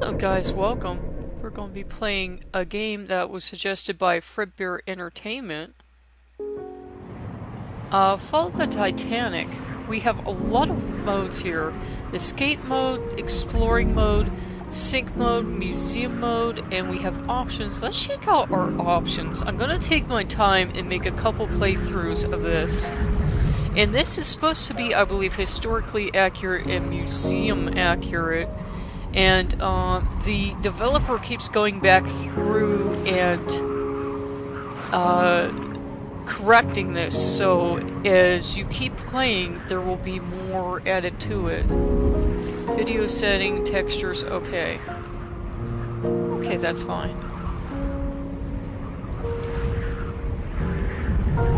Hello guys, welcome. We're going to be playing a game that was suggested by Fredbear Entertainment. Follow the Titanic. We have a lot of modes here. Escape mode, exploring mode, sync mode, museum mode, and we have options. Let's check out our options. I'm going to take my time and make a couple playthroughs of this. And this is supposed to be, I believe, historically accurate and museum accurate. And the developer keeps going back through and correcting this, so as you keep playing, there will be more added to it. Video setting, textures, okay. Okay, that's fine.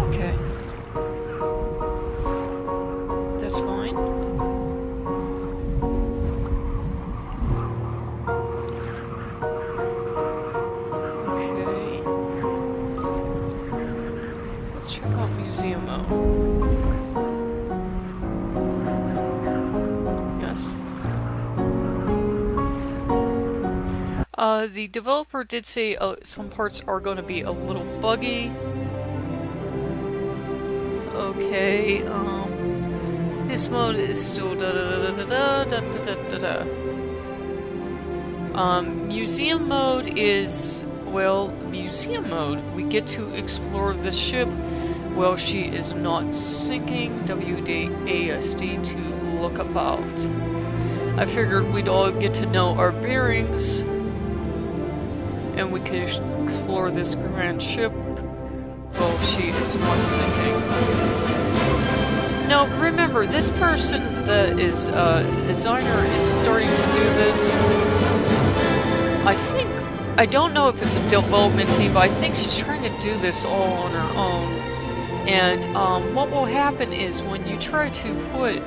Okay. That's fine. Museum mode. Yes. The developer did say some parts are going to be a little buggy. Okay, this mode is still museum mode is, well, museum mode. We get to explore the ship while she is not sinking, WASD to look about. I figured we'd all get to know our bearings, and we could explore this grand ship while she is not sinking. Now, remember, this person that is designer is starting to do this. I don't know if it's a development team, but I think she's trying to do this all on her own. And what will happen is when you try to put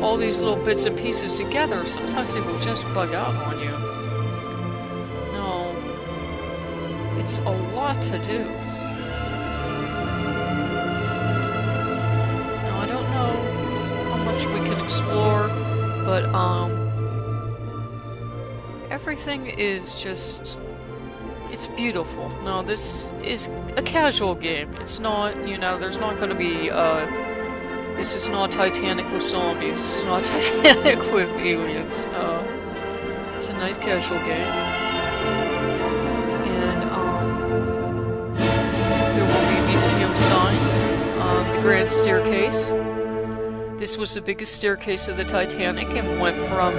all these little bits and pieces together, sometimes they will just bug out on you. No, it's a lot to do. Now, I don't know how much we can explore, but everything is just... it's beautiful. No, this is a casual game. It's not, you know, there's not going to be, this is not Titanic with zombies. This is not Titanic with aliens. It's a nice casual game. And, there will be museum signs. The grand staircase. This was the biggest staircase of the Titanic and went from,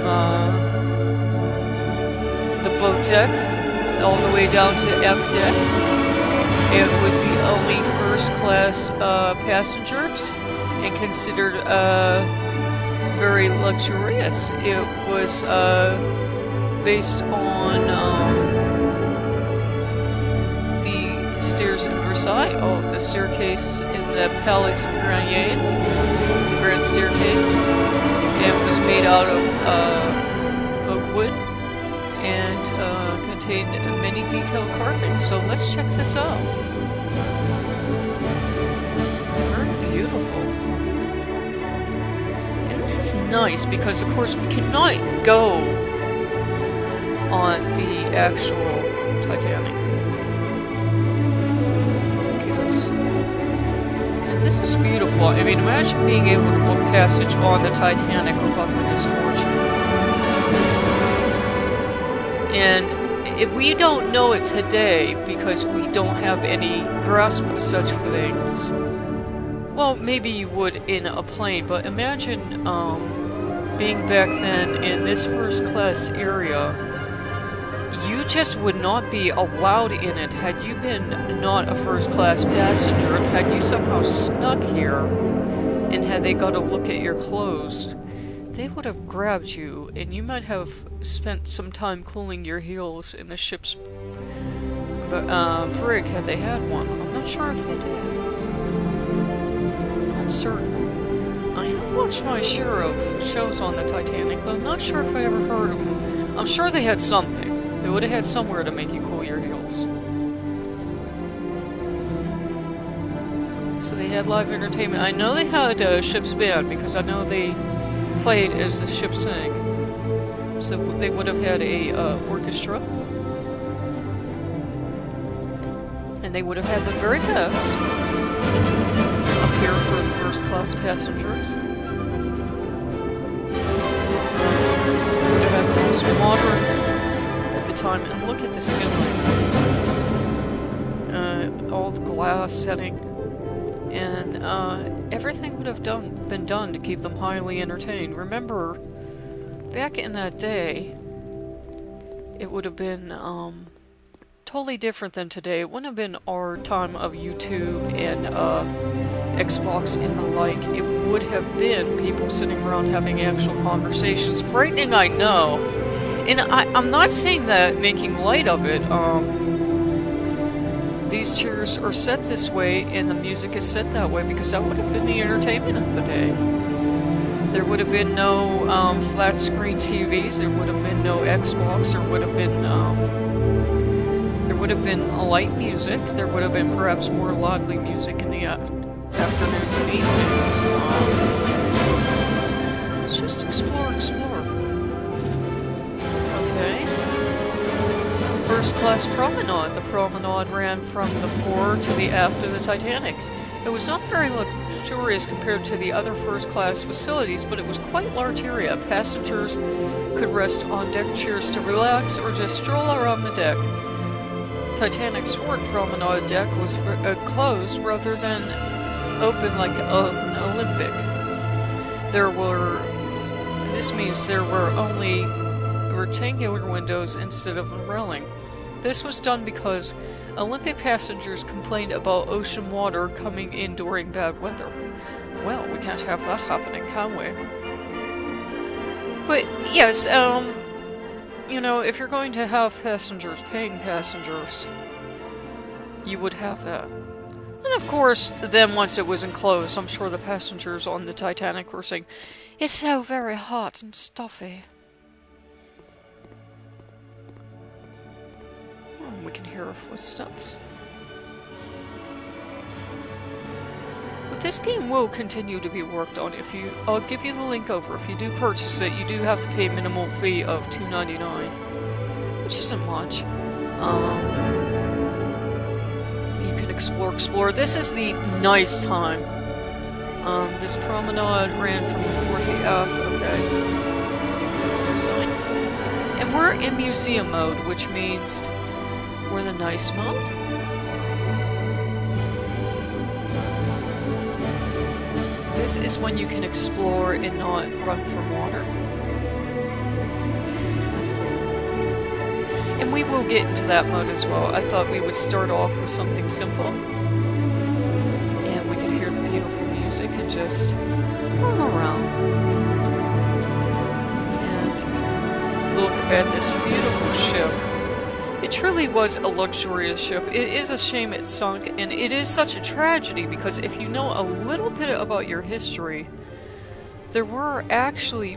the boat deck all the way down to F deck. It was the only first-class passengers and considered very luxurious. It was based on the stairs in Versailles. Oh, the staircase in the Palais Garnier, the grand staircase. It was made out of oak wood and contained many detailed carvings. So let's check this out. Very beautiful. And this is nice because, of course, we cannot go on the actual Titanic. Look at this. And this is beautiful. I mean, imagine being able to book passage on the Titanic without the misfortune. And if we don't know it today because we don't have any grasp of such things, well, maybe you would in a plane, but imagine being back then in this first-class area. You just would not be allowed in it had you been not a first-class passenger, and had you somehow snuck here, and had they got a look at your clothes. They would have grabbed you, and you might have spent some time cooling your heels in the ship's brig had they had one. I'm not sure if they did. I'm not certain. I have watched my share of shows on the Titanic, but I'm not sure if I ever heard of them. I'm sure they had something. They would have had somewhere to make you cool your heels. So they had live entertainment. I know they had a ship's band because I know they played as the ship sank. So they would have had a orchestra. And they would have had the very best up here for the first class passengers. They would have had the most modern at the time. And look at the ceiling. All the glass setting. And everything would have been done to keep them highly entertained. Remember, back in that day, it would have been totally different than today. It wouldn't have been our time of YouTube and Xbox and the like. It would have been people sitting around having actual conversations. Frightening, I know. And I'm not saying that making light of it. These chairs are set this way and the music is set that way because that would have been the entertainment of the day. There would have been no flat screen TVs, there would have been no Xbox, there would have been light music, there would have been perhaps more lively music in the afternoons and evenings. Let's just explore. Okay. First class promenade. The promenade ran from the fore to the aft of the Titanic. It was not very luxurious compared to the other first class facilities, but it was quite large area. Passengers could rest on deck chairs to relax or just stroll around the deck. Titanic's forward promenade deck was closed rather than open like an Olympic. This means there were only rectangular windows instead of a railing. This was done because Olympic passengers complained about ocean water coming in during bad weather. Well, we can't have that happening, can we? But yes, you know, if you're going to have passengers, paying passengers, you would have that. And of course, then once it was enclosed, I'm sure the passengers on the Titanic were saying, "It's so very hot and stuffy." We can hear our footsteps. But this game will continue to be worked on. I'll give you the link over. If you do purchase it, you do have to pay a minimal fee of $2.99, which isn't much. You can explore. This is the nice time. This promenade ran from the fore to aft. Okay. So, and we're in museum mode, which means we're the nice mode. This is when you can explore and not run from water. And we will get into that mode as well. I thought we would start off with something simple. And we could hear the beautiful music and just roam around. And look at this beautiful ship. It truly was a luxurious ship. It is a shame it sunk, and it is such a tragedy because if you know a little bit about your history, there were actually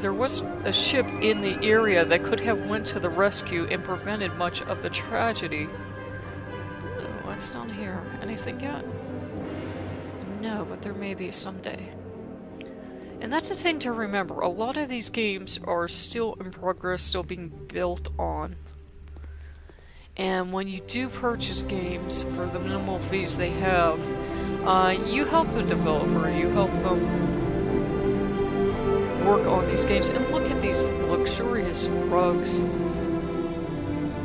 there was a ship in the area that could have went to the rescue and prevented much of the tragedy. What's down here? Anything yet? No, but there may be someday. And that's the thing to remember. A lot of these games are still in progress, still being built on. And when you do purchase games for the minimal fees they have, you help the developer, you help them work on these games. And look at these luxurious rugs.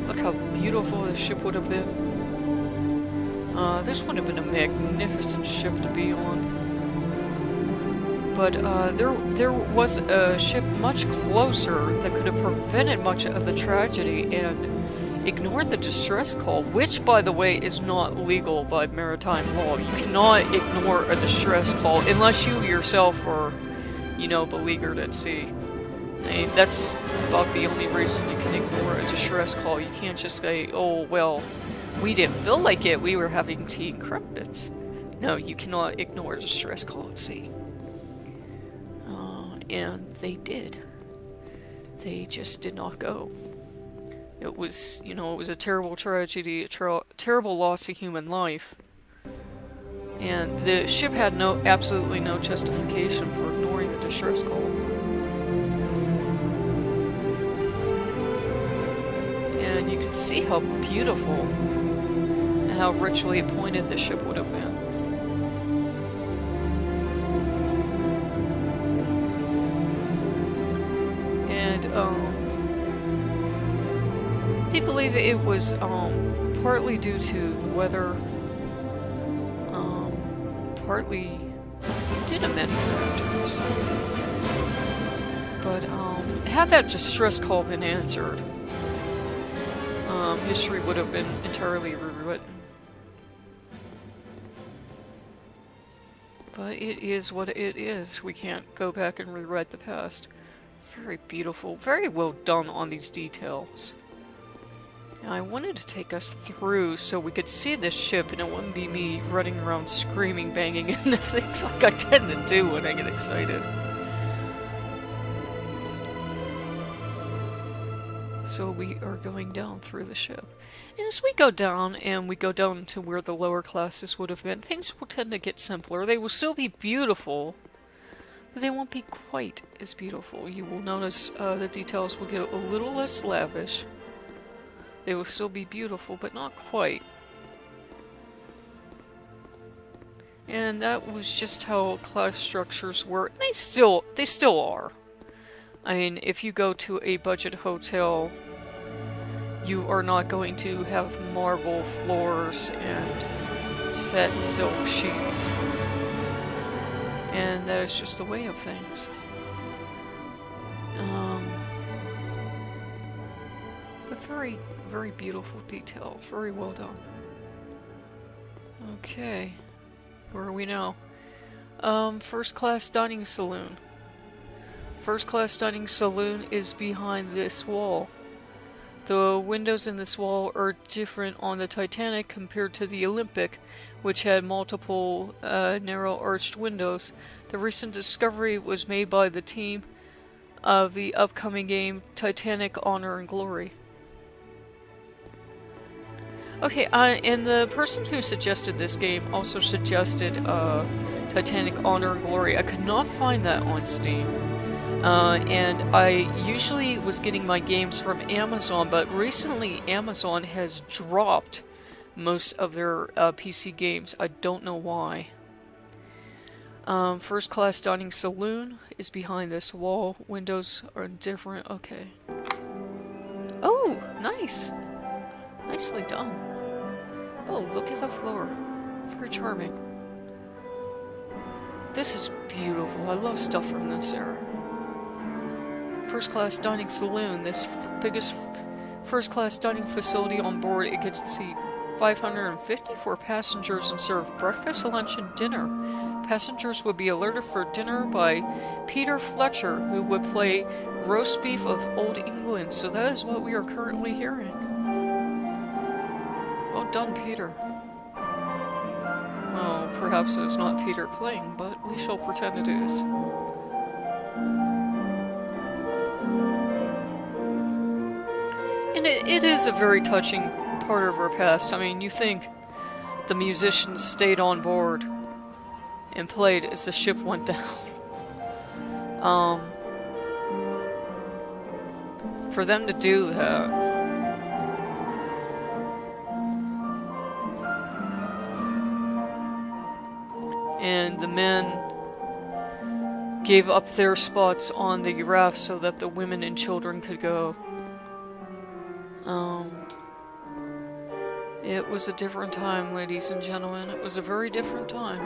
Look how beautiful this ship would have been. This would have been a magnificent ship to be on. But there was a ship much closer that could have prevented much of the tragedy and ignored the distress call, which, by the way, is not legal by maritime law. You cannot ignore a distress call unless you yourself are, you know, beleaguered at sea. I mean, that's about the only reason you can ignore a distress call. You can't just say, "Oh, well, we didn't feel like it, we were having tea and crumpets." No, you cannot ignore a distress call at sea. And they did. They just did not go. It was, you know, it was a terrible tragedy, a terrible loss of human life. And the ship had absolutely no justification for ignoring the distress call. And you can see how beautiful and how richly appointed the ship would have been. And they believe it was partly due to the weather, partly due to many factors. But had that distress call been answered, history would have been entirely rewritten. But it is what it is. We can't go back and rewrite the past. Very beautiful, very well done on these details. Now, I wanted to take us through so we could see this ship and it wouldn't be me running around screaming, banging into things like I tend to do when I get excited. So we are going down through the ship. And as we go down, and we go down to where the lower classes would have been, things will tend to get simpler. They will still be beautiful, but they won't be quite as beautiful. You will notice the details will get a little less lavish. They will still be beautiful, but not quite. And that was just how class structures were. And they still are. I mean, if you go to a budget hotel, you are not going to have marble floors and satin silk sheets. And that is just the way of things. But very, very beautiful detail. Very well done. Okay. Where are we now? First class dining saloon. First class dining saloon is behind this wall. The windows in this wall are different on the Titanic compared to the Olympic, which had multiple narrow arched windows. The recent discovery was made by the team of the upcoming game Titanic Honor and Glory. Okay, and the person who suggested this game also suggested Titanic Honor and Glory. I could not find that on Steam. And I usually was getting my games from Amazon, but recently Amazon has dropped most of their PC games. I don't know why. First class dining saloon is behind this wall. Windows are different. Okay. Oh, nice. Nicely done. Oh, look at the floor. Very charming. This is beautiful. I love stuff from this era. First class dining saloon, this biggest first class dining facility on board. It gets to seat 554 passengers and serve breakfast, lunch, and dinner. Passengers would be alerted for dinner by Peter Fletcher, who would play roast beef of Old England. So that is what we are currently hearing. Well done, Peter. Well, perhaps it is not Peter playing, but we shall pretend it is. And it is a very touching part of our past. I mean, you think the musicians stayed on board and played as the ship went down. For them to do that. And the men gave up their spots on the raft so that the women and children could go. It was a different time, ladies and gentlemen. It was a very different time.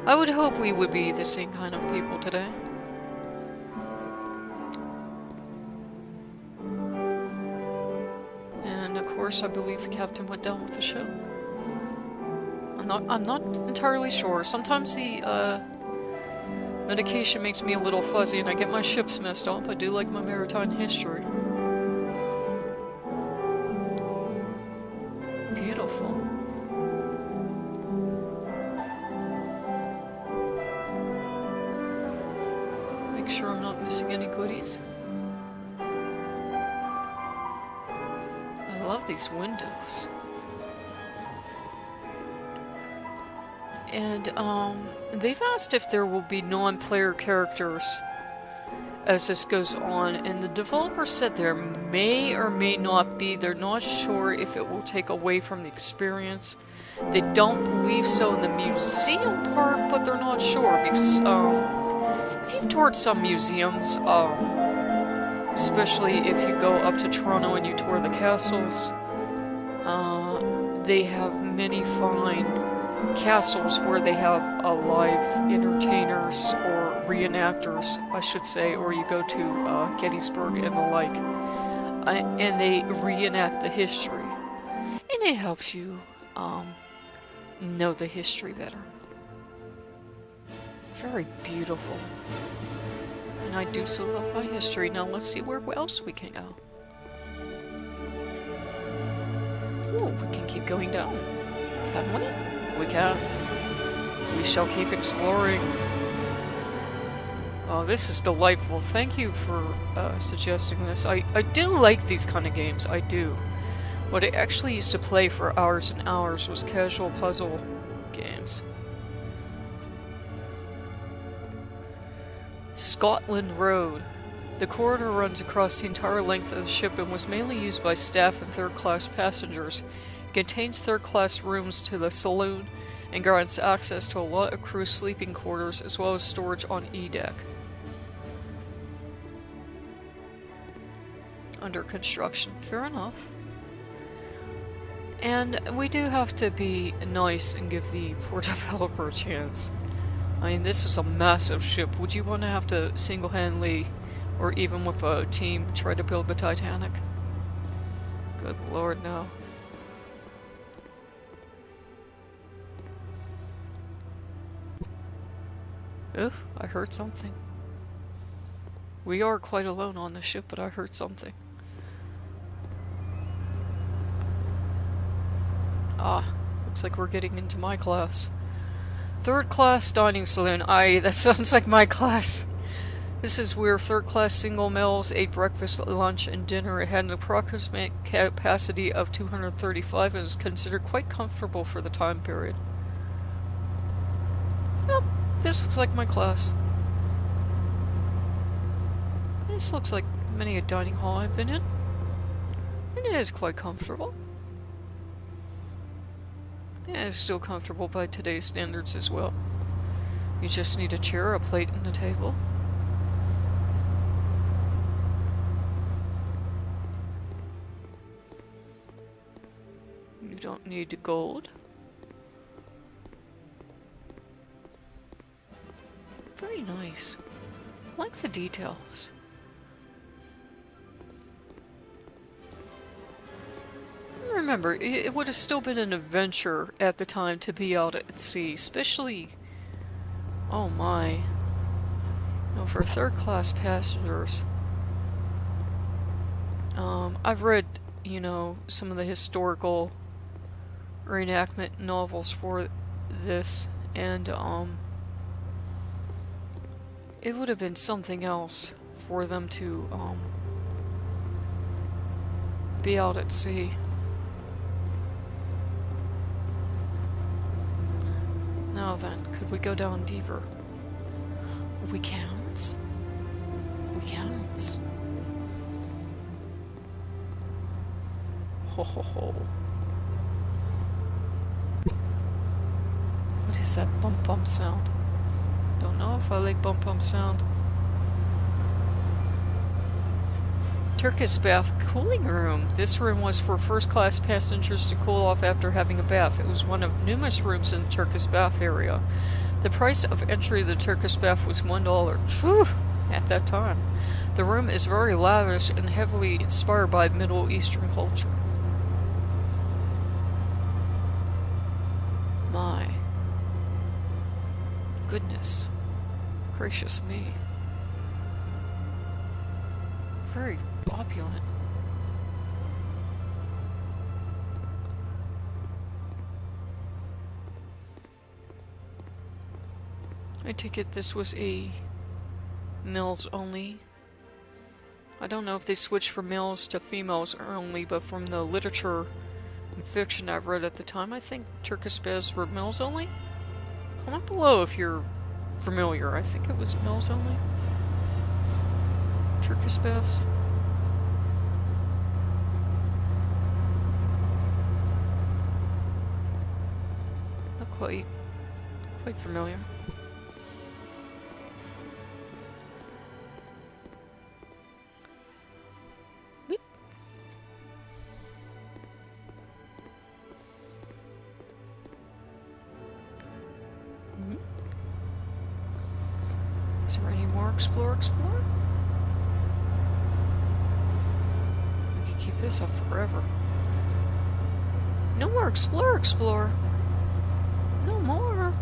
I would hope we would be the same kind of people today. And of course, I believe the captain went down with the ship. I'm not entirely sure. Sometimes the medication makes me a little fuzzy and I get my ships messed up. I do like my maritime history. Beautiful. Make sure I'm not missing any goodies. I love these windows. And they've asked if there will be non-player characters as this goes on, and the developer said there may or may not be, they're not sure if it will take away from the experience. They don't believe so in the museum part, but they're not sure, because if you've toured some museums, especially if you go up to Toronto and you tour the castles, they have many fine castles where they have live entertainers or reenactors, I should say, or you go to Gettysburg and the like, and they reenact the history, and it helps you know the history better. Very beautiful, and I do so love my history. Now let's see where else we can go. Ooh, we can keep going down, can we? We can. We shall keep exploring. Oh, this is delightful. Thank you for suggesting this. I do like these kind of games. I do. What I actually used to play for hours and hours was casual puzzle games. Scotland Road. The corridor runs across the entire length of the ship and was mainly used by staff and third-class passengers. It contains third-class rooms to the saloon and grants access to a lot of crew sleeping quarters as well as storage on E-deck. Under construction. Fair enough. And we do have to be nice and give the poor developer a chance. I mean, this is a massive ship. Would you want to have to single-handedly, or even with a team, try to build the Titanic? Good lord, no. Oof, I heard something. We are quite alone on the ship, but I heard something. Ah, looks like we're getting into my class. Third class dining saloon. Aye, that sounds like my class. This is where third class single meals, ate breakfast, lunch, and dinner. It had an approximate capacity of 235 and is considered quite comfortable for the time period. Well, this looks like my class. This looks like many a dining hall I've been in. And it is quite comfortable. Yeah, it's still comfortable by today's standards as well. You just need a chair, a plate, and a table. You don't need gold. Very nice. I like the details. Remember, it would have still been an adventure at the time to be out at sea, especially, oh my, you know, for third-class passengers. I've read, you know, some of the historical reenactment novels for this, and it would have been something else for them to be out at sea. Now then, could we go down deeper? We can't. We can't. Ho ho ho. What is that bump bump sound? Don't know if I like bump bump sound. Turkish bath cooling room. This room was for first-class passengers to cool off after having a bath. It was one of numerous rooms in the Turkish bath area. The price of entry to the Turkish bath was $1. Whew, at that time. The room is very lavish and heavily inspired by Middle Eastern culture. My goodness gracious me. Very opulent. I take it this was a males only. I don't know if they switched from males to females only, but from the literature and fiction I've read at the time, I think Turkish baths were males only. Comment below if you're familiar. I think it was males only. Turkish baths? Not quite familiar. Beep. Is there any more explore? We can keep this up forever. No more explore. No more.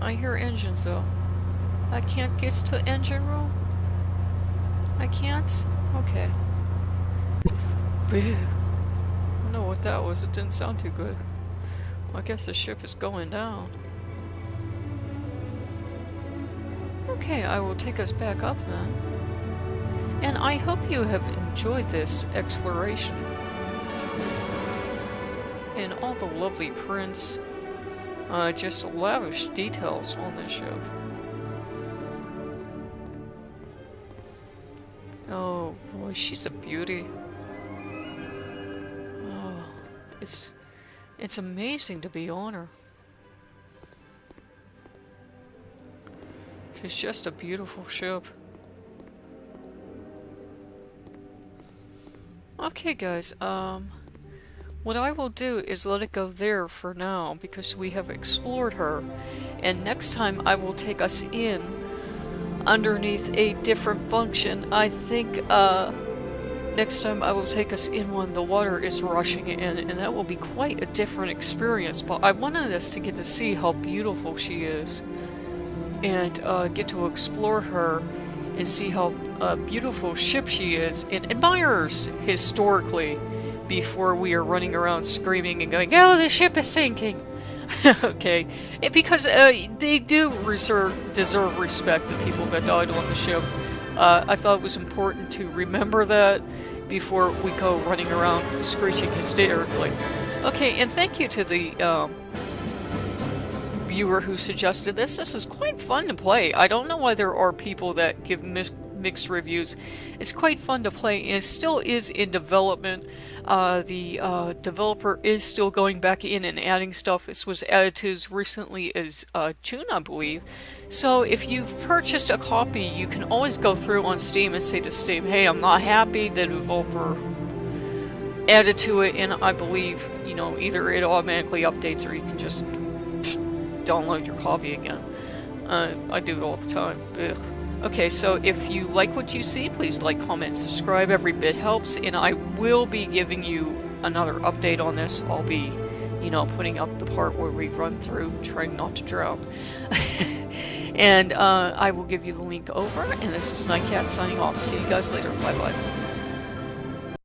I hear engines though. I can't get to engine room? I can't? Okay. I don't know what that was. It didn't sound too good. I guess the ship is going down. Okay, I will take us back up then. And I hope you have enjoyed this exploration. And all the lovely prints. Just lavish details on this ship. Oh boy, she's a beauty. Oh, it's amazing to be on her. She's just a beautiful ship. Okay guys, what I will do is let it go there for now because we have explored her, and next time I will take us in underneath a different function. I think next time I will take us in when the water is rushing in, and that will be quite a different experience, but I wanted us to get to see how beautiful she is and get to explore her and see how beautiful ship she is and admire her historically before we are running around screaming and going, "Oh, the ship is sinking!" Okay, because they do deserve respect, the people that died on the ship. I thought it was important to remember that before we go running around screeching hysterically. Okay, and thank you to the viewer who suggested this. This is quite fun to play. I don't know why there are people that give mixed reviews. It's quite fun to play, and it still is in development. The developer is still going back in and adding stuff. This was added to as recently as June, I believe. So if you've purchased a copy, you can always go through on Steam and say to Steam, "Hey, I'm not happy, the developer added to it," and I believe, you know, either it automatically updates or you can just download your copy again. I do it all the time. Ugh. Okay, so if you like what you see, please like, comment, subscribe. Every bit helps, and I will be giving you another update on this. I'll be, you know, putting up the part where we run through, trying not to drown. And I will give you the link over, and this is Nightcat signing off. See you guys later. Bye-bye.